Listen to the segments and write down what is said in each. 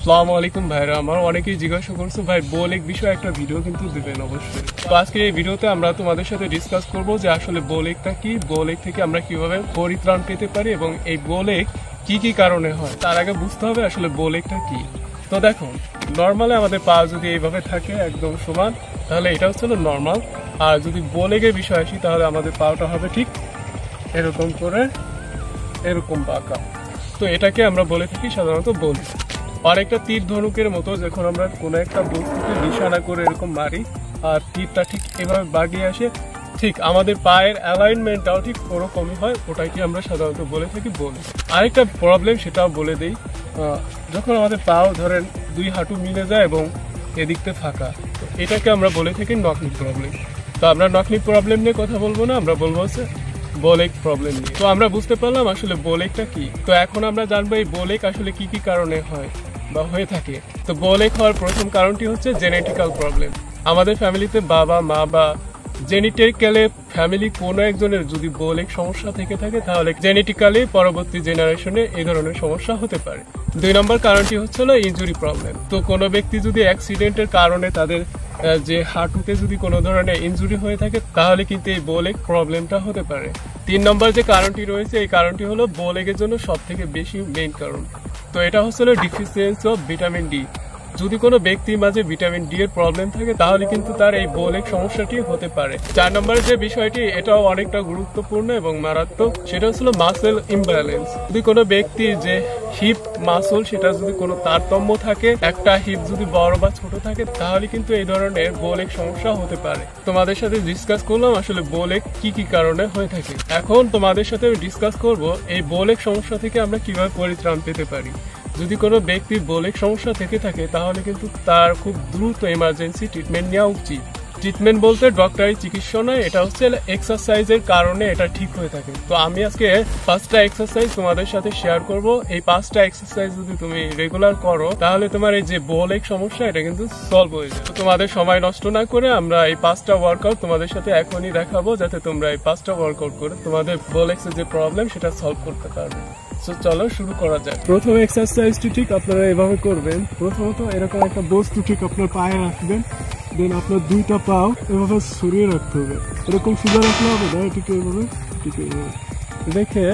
আসসালামু আলাইকুম ভাইরা, আমার অনেকেই জিজ্ঞাসা করছো ভাই বোলেক বিষয়ে একটা ভিডিও কিন্তু দিবেন অবশ্যই। তো আজকে এই ভিডিওতে আমরা তোমাদের সাথে ডিসকাস করব যে আসলে বোলেকটা কি, বোলেক থেকে আমরা কিভাবে পরিত্রাণ পেতে পারি এবং এই বোলেক কি কি কারণে হয়। তার আগে বুঝতে হবে আসলে বোলেকটা কি। তো দেখো, নর্মালি আমাদের পা যদি এইভাবে থাকে একদম সমান, তাহলে এটা হচ্ছে নর্মাল। আর যদি বোলেকের বিষয় আসি তাহলে আমাদের পাটা হবে ঠিক এরকম করে, এরকম বাঁকা। তো এটাকে আমরা বলে থাকি সাধারণত বোলেক। আর একটা তীর ধনুকের মতো যখন আমরা কোনো একটা বস্তুকে নিশানা করে এরকম মারি আর তীরটা ঠিক এভাবে বাগিয়ে আসে, ঠিক আমাদের পায়ের অ্যালাইনমেন্টটাও ঠিক ওরকমই হয়, ওটাকে আমরা সাধারণত বলে থাকি বোলেক। আরেকটা প্রবলেম সেটাও বলে দিই, যখন আমাদের পাও ধরেন দুই হাঁটু মিলে যায় এবং এদিকতে ফাঁকা, তো এটাকে আমরা বলে থাকি নকনি প্রবলেম। তো আমরা নকনি প্রবলেম নিয়ে কথা বলবো না, আমরা বলবো হচ্ছে বোলেক প্রবলেম নিয়ে। তো আমরা বুঝতে পারলাম আসলে বোলেকটা কি। তো এখন আমরা জানবো এই বোলেক আসলে কি কি কারণে হয় বা হয়ে থাকে। তো বোলেক হওয়ার প্রথম কারণটি হচ্ছে জেনেটিক্যাল প্রবলেম। আমাদের ফ্যামিলিতে বাবা মা বা জেনেটিক্যালি ফ্যামিলি কোনো একজনের যদি বোলেক সমস্যা থেকে থাকে তাহলে জেনেটিক্যালি পরবর্তী জেনারেশনে এই ধরনের সমস্যা হতে পারে। 2 নম্বর কারণটি হচ্ছে ইনজুরি প্রবলেম। তো কোনো ব্যক্তি যদি অ্যাক্সিডেন্টের কারণে তাদের যে হাঁটুতে যদি কোনো ধরনের ইনজুরি হয়ে থাকে তাহলে কিন্তু এই বোলেক প্রবলেমটা হতে পারে। 3 নম্বর যে কারণটি রয়েছে এই কারণটি হলো বোলেকের জন্য সব থেকে বেশি মেইন কারণ। তো এটা হচ্ছে ডিফিসিয়েন্সি অফ ভিটামিন ডি। যদি কোনো ব্যক্তির মাঝে ভিটামিন ডি এর প্রবলেম থাকে তাহলে কিন্তু তার এই বোলেক সমস্যাটি হতে পারে। 4 নম্বরের যে বিষয়টি, এটাও অনেকটা গুরুত্বপূর্ণ এবং মারাত্মক, সেটা হচ্ছে মাসেল ইমব্যালেন্স। যদি কোনো ব্যক্তির যে হিপ মাসল সেটা যদি কোনো তারতম্য থাকে, একটা হিপ যদি বড় বা ছোট থাকে, তাহলে কিন্তু এই ধরনের বোলেক সমস্যা হতে পারে। তোমাদের সাথে ডিসকাস করলাম আসলে বোলেক কি কি কারণে হয়ে থাকে। এখন তোমাদের সাথে ডিসকাস করব এই বোলেক সমস্যা থেকে আমরা কিভাবে পরিত্রাণ পেতে পারি। যদি কোনো ব্যক্তির বোলেক সমস্যা থেকে থাকে তাহলে কিন্তু তার খুব দ্রুত এমার্জেন্সি ট্রিটমেন্ট নেওয়া উচিত। ট্রিটমেন্ট বলতে ডক্টরি চিকিৎসা নয়, এটা হচ্ছে এক্সারসাইজের কারণে এটা ঠিক হয়ে থাকে। তো আমি আজকে 5টা এক্সারসাইজ তোমাদের সাথে শেয়ার করব। এই 5টা এক্সারসাইজ যদি তুমি রেগুলার করো তাহলে তোমার এই যে বোলেক সমস্যা এটা কিন্তু সলভ হয়ে যাবে। তো তোমাদের সময় নষ্ট না করে আমরা এই 5টা ওয়ার্কআউট তোমাদের সাথে এখনই দেখাবো, যাতে তোমরা এই 5টা ওয়ার্কআউট করে তোমাদের বোলেক্সের যে প্রবলেম সেটা সলভ করতে পারবে। তো চলো শুরু করা যাক। প্রথম এক্সারসাইজটি ঠিক আপনারা এভাবে করবেন। প্রথমত এরকম একটা বস্তু ঠিক আপনার পায়ে রাখবেন, দেন আপনার 2টা পাও এভাবে সরিয়ে রাখতে হবে। এরকম সোজা রাখলে হবে না, এটিকে এভাবে রেখে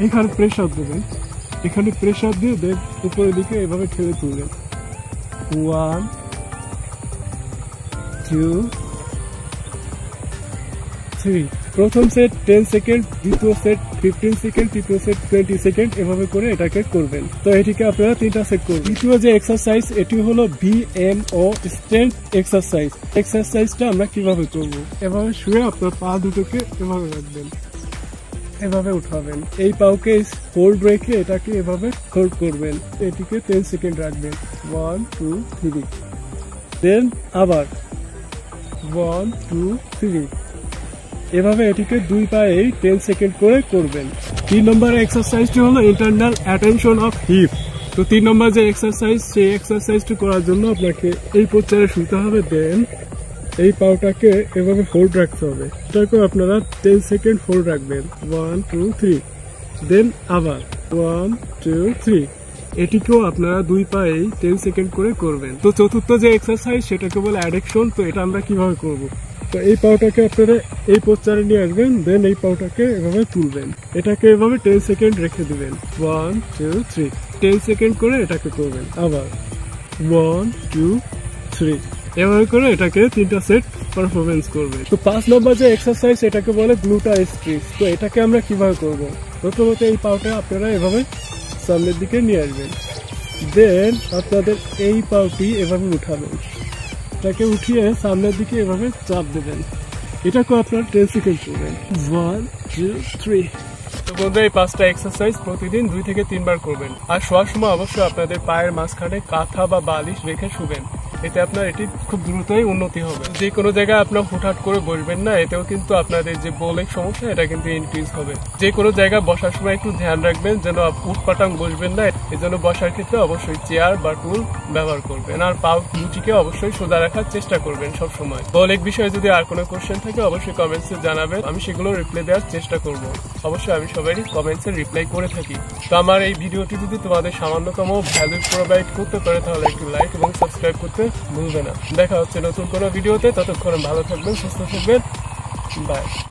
এখানে প্রেসার দেবেন। এখানে প্রেসার দিয়ে দেন উপরের দিকে এভাবে ঠেলে তুলবেন। 1 2 3। প্রথম সেট 10 সেকেন্ড, দ্বিতীয় সেট 15 সেকেন্ড, তৃতীয় সেট 20 সেকেন্ড, এভাবে করে এটাকে করবেন। তো এটিকে আপনারা 3টা সেট করবেন। দ্বিতীয় যে এক্সারসাইজ এটি হলো VMO স্ট্রেংথ এক্সারসাইজ। এক্সারসাইজটা আমরা কিভাবে করব, এভাবে শুয়ে আপনার পা দুটোকে এভাবে রাখবেন, এভাবে উঠাবেন, এই পাওকে হোল্ড রেখে এটাকে এভাবে হোল্ড করবেন, এটিকে 10 সেকেন্ড রাখবেন। 1 2 3। দেন আবার 1 2 3, এভাবে এটিকে 2 পায়ে 10 সেকেন্ড করে করবেন। 3 নম্বর এক্সারসাইজটি হলো ইন্টারনাল অ্যাটেনশন অফ হিপ। তো 3 নম্বর যে এক্সারসাইজ, সেই এক্সারসাইজটি করার জন্য আপনাকে এই পোস্টারে শুতে হবে, দেন এই পাওটাকে এভাবে হোল্ড রাখতে হবে। এটাকে আপনারা 10 সেকেন্ড হোল্ড রাখবেন। 1 2 3। দেন আবার 1 2 3, এটিকেও আপনারা 2 পায়ে 10 সেকেন্ড করে করবেন। তো চতুর্থ যে এক্সারসাইজ সেটাকে বলে অ্যাডেকশন। তো এটা আমরা কিভাবে করব, তো এই পাওটাকে আপনারা এই পোস্টারে নিয়ে আসবেন, দেন এই পাওটাকে এভাবে তুলবেন, এটাকে এভাবে 10 সেকেন্ড রেখে দিবেন। 1 2 3, 10 সেকেন্ড করে এটাকে করবেন। আবার 1 2 3, এভাবে করে এটাকে 3টা সেট পারফরমেন্স করবেন। তো 5 নম্বর যে এক্সারসাইজ এটাকে বলে গ্লুটাল স্ট্রেচ। তো এটাকে আমরা কিভাবে করব, প্রথমত এই পাওটা আপনারা এভাবে সামনের দিকে নিয়ে আসবেন, দেন আপনাদের এই পাওটি এভাবে উঠাবেন, এটাকে উঠিয়ে সামনের দিকে এভাবে চাপ দেবেন, এটাকে আপনার 10 সেকেন্ড করবেন। 1 2 3। তো বন্ধু, এই 5টা এক্সারসাইজ প্রতিদিন 2 থেকে 3 বার করবেন। আর শোয়ার সময় অবশ্যই আপনাদের পায়ের মাঝখানে কাঁথা বা বালিশ রেখে শুবেন। এতে আপনার এটি খুব দ্রুতই উন্নতি হবে। যে কোনো জায়গায় আপনার হুটহাট করে বসবেন না, এতেও কিন্তু আপনাদের যে বোলিং সমস্যা এটা কিন্তু ইনক্রিজ হবে। যে কোনো জায়গায় বসার সময় একটু ধ্যান রাখবেন যেন উটপাটাং বসবেন না। এই জন্য বসার ক্ষেত্রে অবশ্যই চেয়ার বা টুল ব্যবহার করবেন, আর পা দুটিকে অবশ্যই সোজা রাখার চেষ্টা করবেন সব সময়। বোলিং বিষয়ে যদি আর কোনো কোশ্চেন থাকে অবশ্যই কমেন্টসে জানাবেন, আমি সেগুলো রিপ্লাই দেওয়ার চেষ্টা করব। অবশ্যই আমি সবারই কমেন্টসে রিপ্লাই করে থাকি। তো আমার এই ভিডিওটি যদি তোমাদের সামান্যতম ভ্যালু প্রোভাইড করতে পারে তাহলে একটু লাইক এবং সাবস্ক্রাইব করতে ভুলবে না। দেখা হচ্ছে নতুন কোনো ভিডিওতে, ততক্ষণ ভালো থাকবেন, সুস্থ থাকবেন, বাই।